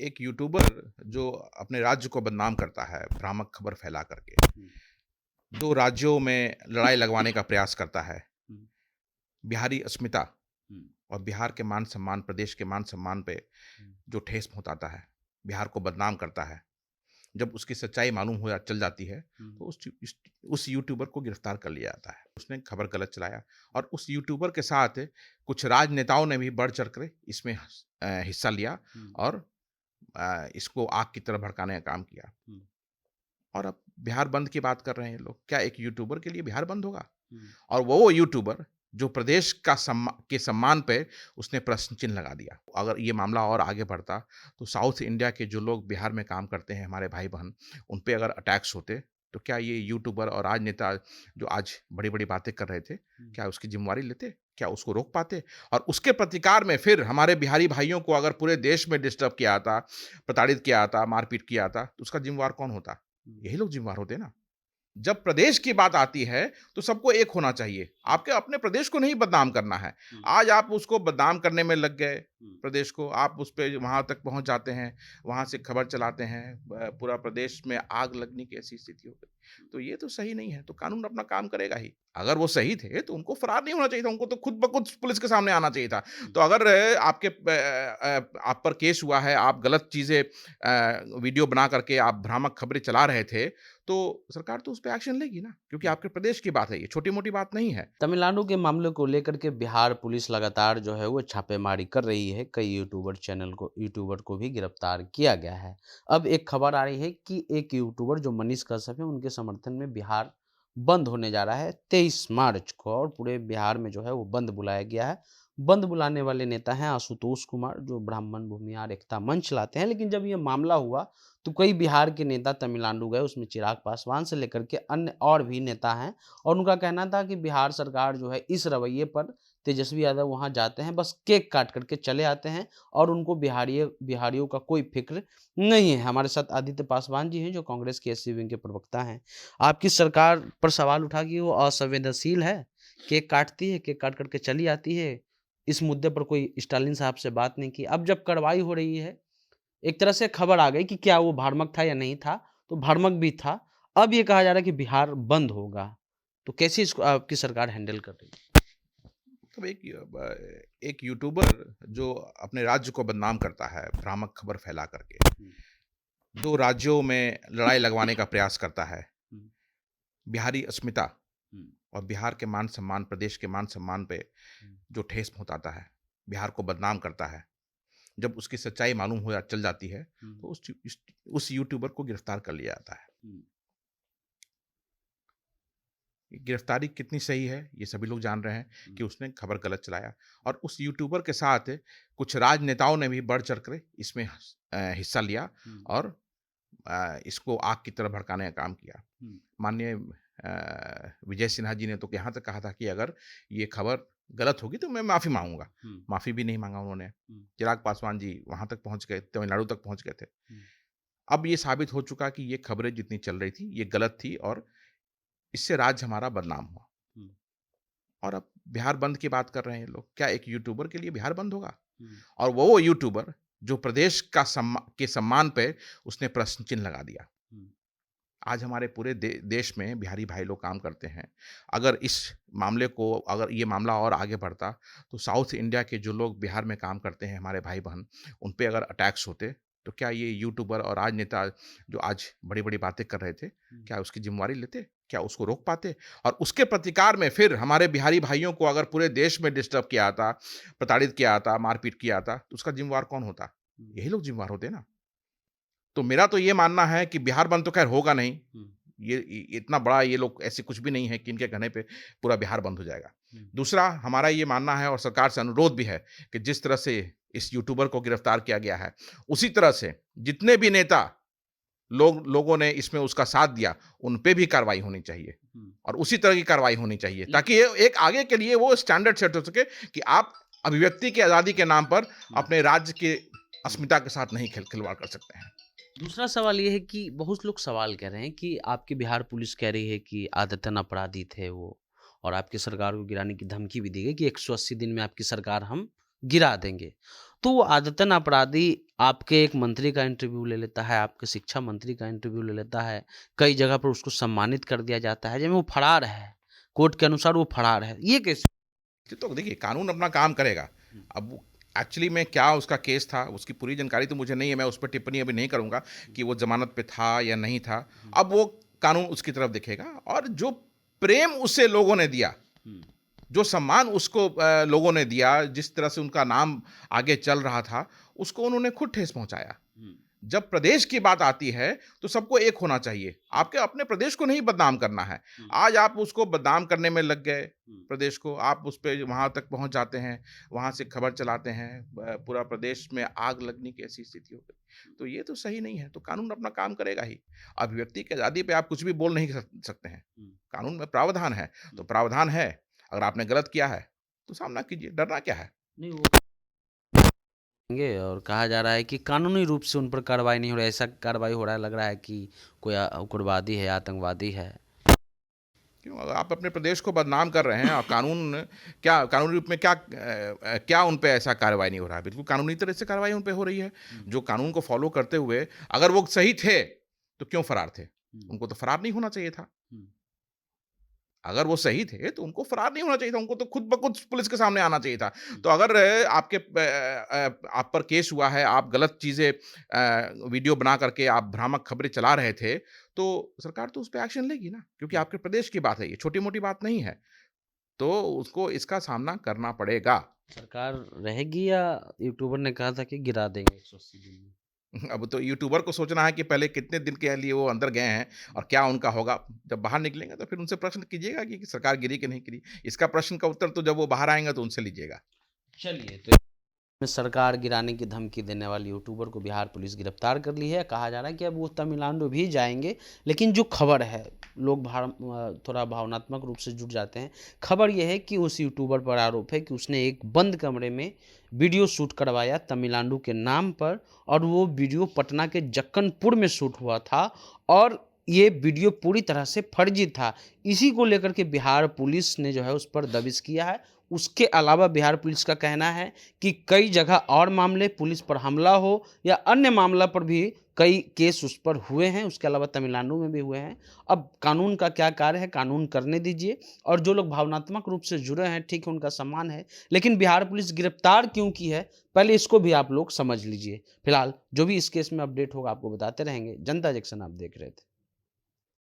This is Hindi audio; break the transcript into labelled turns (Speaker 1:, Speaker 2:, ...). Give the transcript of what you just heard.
Speaker 1: एक यूट्यूबर जो अपने राज्य को बदनाम करता है भ्रामक खबर फैला करके,
Speaker 2: हुँ,
Speaker 1: 2 राज्यों में लड़ाई लगवाने का प्रयास करता है।
Speaker 2: हुँ,
Speaker 1: बिहारी अस्मिता
Speaker 2: हुँ,
Speaker 1: और बिहार के मान-सम्मान, प्रदेश के मान-सम्मान पे
Speaker 2: हुँ,
Speaker 1: जो ठेस पहुँचाता है, बिहार को बदनाम करता है। जब उसकी सच्चाई मालूम हो या चल जाती है,
Speaker 2: हुँ,
Speaker 1: तो उस यूट्यूबर को गिरफ्तार कर लिया जाता है। उसने खबर गलत चलाया और उस यूट्यूबर के साथ कुछ राजनेताओं ने भी बढ़-चढ़ कर इसमें हिस्सा लिया
Speaker 2: हुँ,
Speaker 1: और इसको आग की तरह भड़काने का काम किया।
Speaker 2: हुँ,
Speaker 1: और अब बिहार बंद की बात कर रहे हैं लोग। क्या एक यूट्यूबर के लिए बिहार बंद होगा?
Speaker 2: हुँ,
Speaker 1: और वो यूट्यूबर जो प्रदेश का सम्मान पे उसने प्रश्न चिन्ह लगा दिया। अगर ये मामला और आगे बढ़ता, तो साउथ इंडिया के जो लोग बिहार में काम करते हैं, हमारे भाई-बहन, उन पे अगर अटैक्स होते, तो क्या ये यूट्यूबर और राजनेता जो आज बड़ी-बड़ी बातें कर रहे थे,
Speaker 2: हुँ,
Speaker 1: क्या उसकी ज़िम्मेवारी लेते? क्या उसको रोक पाते? और उसके प्रतिकार में फिर हमारे बिहारी भाइयों को अगर पूरे देश में डिस्टर्ब किया जाता, प्रताड़ित किया जाता, मारपीट किया जाता, तो उसका ज़िम्मेवार कौन होता?
Speaker 2: हुँ,
Speaker 1: यही लोग ज़िम्मेवार होते ना। जब प्रदेश की बात आती है, तो सबको एक होना चाहिए।
Speaker 2: हुँ,
Speaker 1: आपके अपने प्रदेश को नहीं बदनाम करना है।
Speaker 2: हुँ,
Speaker 1: आज आप उसको बदनाम करने में लग गए,
Speaker 2: हुँ,
Speaker 1: प्रदेश को। आप उस पे वहाँ तक पहुँच जाते हैं, वहाँ से खबर चलाते हैं, पूरा प्रदेश में आग लगने की ऐसी स्थिति हो गई। तो ये तो सही नहीं है, तो कानून अपना काम करेगा ही। अगर वो सही थे, तो उनको फरार नहीं होना चाहिए था, उनको तो खुद ब खुद पुलिस के सामने आना चाहिए था।
Speaker 2: हुँ,
Speaker 1: तो अगर आप पर केस हुआ है, आप गलत चीज़ें वीडियो बना करके आप भ्रामक खबरें चला रहे थे, तो सरकार तो उस पे एक्शन लेगी ना, क्योंकि
Speaker 2: हुँ।
Speaker 1: आपके प्रदेश की बात है ये, छोटी-मोटी बात नहीं है।
Speaker 2: तमिलनाडु के मामले को लेकर के बिहार पुलिस लगातार जो है वो छापेमारी कर रही है। कई यूट्यूबर को भी गिरफ्तार किया गया है। अब एक खबर आ रही है कि एक यूट्यूबर जो मनीष कश्यप है उनके समर्थन में बिहार बंद होने जा रहा है 23 मार्च को और पूरे बिहार में जो है वो बंद बुलाया गया है। बंद बुलाने वाले नेता हैं आशुतोष कुमार जो ब्राह्मण भूमिहार एकता मंच चलाते हैं। लेकिन जब ये मामला हुआ तो कई बिहार के नेता तमिलनाडु गए, उसमें चिराग पासवान से लेकर के अन्य और भी नेता हैं और उनका कहना था कि बिहार सरकार जो है इस रवैये पर तेजस्वी यादव वहाँ जाते हैं, बस केक काट करके चले आते हैं और उनको बिहारियों का कोई फ़िक्र नहीं है। हमारे साथ आदित्य पासवान जी हैं जो कांग्रेस के एससी विंग के प्रवक्ता हैं। आपकी सरकार पर सवाल उठा कि वो असंवेदनशील है, केक काटती है, केक काट करके चली आती है। इस मुद्दे पर कोई स्टालिन साहब से बात नहीं की। अब जब कार्रवाई हो रही है, एक तरह से खबर आ गई कि क्या वो भ्रामक था या नहीं था, तो भ्रामक भी था। अब ये कहा जा रहा है कि बिहार बंद होगा। तो कैसे इसको आपकी सरकार हैंडल कर रही है?
Speaker 1: मतलब एक यूट्यूबर जो अपने राज्य को बदनाम करता है, भ्रामक खबर फैला करके,
Speaker 2: हुँ,
Speaker 1: 2 राज्यों में लड़ाई लगवाने का प्रयास करता है।
Speaker 2: हुँ,
Speaker 1: बिहारी अस्मिता
Speaker 2: हुँ,
Speaker 1: और बिहार के मान-सम्मान, प्रदेश के मान-सम्मान पे
Speaker 2: हुँ,
Speaker 1: जो ठेस पहुँचाता है, बिहार को बदनाम करता है। जब उसकी सच्चाई मालूम हो या चल जाती है,
Speaker 2: हुँ,
Speaker 1: तो उस यूट्यूबर को गिरफ्तार कर लिया जाता है।
Speaker 2: हुँ,
Speaker 1: गिरफ्तारी कितनी सही है, ये सभी लोग जान रहे हैं
Speaker 2: हुँ,
Speaker 1: कि उसने खबर गलत चलाया और उस यूट्यूबर के साथ कुछ राजनेताओं ने भी बढ़-चढ़ कर इसमें हिस्सा लिया
Speaker 2: हुँ,
Speaker 1: और इसको आग की तरह भड़काने का काम किया।
Speaker 2: हुँ,
Speaker 1: माननीय विजय सिन्हा जी ने तो यहाँ तक कहा था कि अगर ये खबर गलत होगी तो मैं माफ़ी माँगूँगा।
Speaker 2: हुँ,
Speaker 1: माफ़ी भी नहीं माँगा उन्होंने।
Speaker 2: हुँ,
Speaker 1: चिराग पासवान जी वहाँ तक पहुँच गए, तमिलनाडु तक पहुँच गए थे।
Speaker 2: हुँ,
Speaker 1: अब ये साबित हो चुका कि ये खबरें जितनी चल रही थी, ये गलत थी और इससे राज्य हमारा बदनाम हुआ।
Speaker 2: हुँ,
Speaker 1: और अब बिहार बंद की बात कर रहे हैं लोग। क्या एक यूट्यूबर के लिए बिहार बंद होगा?
Speaker 2: हुँ,
Speaker 1: और वो यूट्यूबर जो प्रदेश के सम्मान पे उसने प्रश्न चिन्ह लगा दिया।
Speaker 2: हुँ,
Speaker 1: आज हमारे पूरे देश में बिहारी भाई लोग काम करते हैं। अगर इस मामले को अगर ये मामला और आगे बढ़ता, तो साउथ इंडिया के जो लोग बिहार में काम करते हैं, हमारे भाई-बहन, उन पे अगर अटैक्स होते, तो क्या ये यूट्यूबर और राजनेता जो आज बड़ी-बड़ी बातें कर रहे थे,
Speaker 2: हुँ,
Speaker 1: क्या उसकी ज़िम्मेवारी लेते? क्या उसको रोक पाते? और उसके प्रतिकार में फिर हमारे बिहारी भाइयों को अगर पूरे देश में डिस्टर्ब किया जाता, प्रताड़ित किया जाता, मारपीट किया जाता, तो उसका ज़िम्मेवार कौन होता?
Speaker 2: हुँ,
Speaker 1: यही लोग ज़िम्मेवार होते ना। तो मेरा तो ये मानना है कि बिहार बंद तो खैर होगा नहीं।
Speaker 2: हुँ,
Speaker 1: ये इतना बड़ा ये लोग ऐसे कुछ भी नहीं है कि इनके कहने पे पूरा बिहार बंद हो जाएगा।
Speaker 2: हुँ,
Speaker 1: दूसरा हमारा ये मानना है और सरकार से अनुरोध भी है कि जिस तरह से इस यूट्यूबर को गिरफ्तार किया गया है, उसी तरह से जितने भी नेता लोगों ने इसमें उसका साथ दिया, उन पे भी कार्रवाई होनी चाहिए
Speaker 2: हुँ।
Speaker 1: और उसी तरह की कार्रवाई होनी चाहिए
Speaker 2: ले
Speaker 1: ताकि ये एक आगे के लिए वो स्टैंडर्ड सेट हो सके कि आप अभिव्यक्ति की आज़ादी के नाम पर
Speaker 2: हुँ,
Speaker 1: अपने राज्य की
Speaker 2: हुँ।
Speaker 1: अस्मिता के साथ नहीं खिलवाड़ कर सकते हैं।
Speaker 2: दूसरा सवाल ये है कि बहुत लोग सवाल कर रहे हैं कि आपकी बिहार पुलिस कह रही है कि आदतन अपराधी थे वो और आपकी सरकार को गिराने की धमकी भी दी गई कि 180 दिन में आपकी सरकार हम गिरा देंगे। तो वो आदतन अपराधी आपके एक मंत्री का इंटरव्यू ले लेता है, आपके शिक्षा मंत्री का इंटरव्यू ले लेता है, कई जगह पर उसको सम्मानित कर दिया जाता है, जब वो फरार है, कोर्ट के अनुसार वो फरार है। ये कैसे?
Speaker 1: तो देखिए, कानून अपना काम करेगा। अब एक्चुअली में क्या उसका केस था, उसकी पूरी जानकारी तो मुझे नहीं है, मैं उस पर टिप्पणी अभी नहीं करूँगा कि वो ज़मानत पे था या नहीं था। अब वो कानून उसकी तरफ देखेगा, और जो प्रेम उसे लोगों ने दिया, जो सम्मान उसको लोगों ने दिया, जिस तरह से उनका नाम आगे चल रहा था, उसको उन्होंने खुद ठेस पहुँचाया। जब प्रदेश की बात आती है, तो सबको एक होना चाहिए। आपके अपने प्रदेश को नहीं बदनाम करना है। आज आप उसको बदनाम करने में लग गए, प्रदेश को। आप उस पे वहाँ तक पहुँच जाते हैं, वहाँ से खबर चलाते हैं, पूरा प्रदेश में आग लगने की ऐसी स्थिति हो गई। तो ये तो सही नहीं है, तो कानून अपना काम करेगा ही। अभिव्यक्ति की आज़ादी पे आप कुछ भी बोल नहीं सकते हैं। कानून में प्रावधान है, तो प्रावधान है। अगर आपने गलत किया है, तो सामना कीजिए, डरना क्या है?
Speaker 2: नहीं वो करेंगे, और कहा जा रहा है कि कानूनी रूप से उन पर कार्रवाई नहीं हो रहा है, ऐसा कार्रवाई हो रहा है, लग रहा है कि कोई उग्रवादी है, आतंकवादी है।
Speaker 1: क्यों? अगर आप अपने प्रदेश को बदनाम कर रहे हैं, और कानून क्या, कानूनी रूप में क्या क्या उन पे ऐसा कार्रवाई नहीं हो रहा है? बिल्कुल कानूनी तरह से कार्रवाई उन पे हो रही है। जो कानून को फॉलो करते हुए, अगर वो सही थे, तो क्यों फरार थे? उनको तो फरार नहीं होना चाहिए था। अगर वो सही थे, तो उनको फरार नहीं होना चाहिए था, उनको तो खुद ब खुद पुलिस के सामने आना चाहिए था। तो अगर आप पर केस हुआ है, आप गलत चीज़ें वीडियो बना करके आप भ्रामक खबरें चला रहे थे, तो सरकार तो उस पे एक्शन लेगी ना, क्योंकि आपके प्रदेश की बात है ये, छोटी-मोटी बात नहीं है। तो उसको इसका सामना करना पड़ेगा।
Speaker 2: सरकार रहेगी, या यूट्यूबर ने कहा था कि गिरा देंगे 180 दिन में?
Speaker 1: अब तो यूट्यूबर को सोचना है कि पहले कितने दिन के लिए वो अंदर गए हैं, और क्या उनका होगा। जब बाहर निकलेंगे, तो फिर उनसे प्रश्न कीजिएगा कि सरकार गिरी कि नहीं गिरी। इसका प्रश्न का उत्तर तो जब वो बाहर आएँगे, तो उनसे लीजिएगा।
Speaker 2: चलिए, तो में सरकार गिराने की धमकी देने वाले यूट्यूबर को बिहार पुलिस गिरफ्तार कर ली है। कहा जा रहा है कि अब वो तमिलनाडु भी जाएंगे, लेकिन जो खबर है, लोग थोड़ा भावनात्मक रूप से जुड़ जाते हैं। खबर यह है कि उस यूट्यूबर पर आरोप है कि उसने एक बंद कमरे में वीडियो शूट करवाया तमिलनाडु के नाम पर, और वो वीडियो पटना के जक्कनपुर में शूट हुआ था, और ये वीडियो पूरी तरह से फर्जी था। इसी को लेकर के बिहार पुलिस ने जो है उस पर दबिश किया है। उसके अलावा बिहार पुलिस का कहना है कि कई जगह और मामले, पुलिस पर हमला हो या अन्य मामला पर भी कई केस उस पर हुए हैं, उसके अलावा तमिलनाडु में भी हुए हैं। अब कानून का क्या कार्य है, कानून करने दीजिए, और जो लोग भावनात्मक रूप से जुड़े हैं, ठीक है, उनका सम्मान है, लेकिन बिहार पुलिस गिरफ्तार क्यों की है, पहले इसको भी आप लोग समझ लीजिए। फिलहाल जो भी इस केस में अपडेट होगा, आपको बताते रहेंगे। जनता जंक्शन आप देख रहे थे।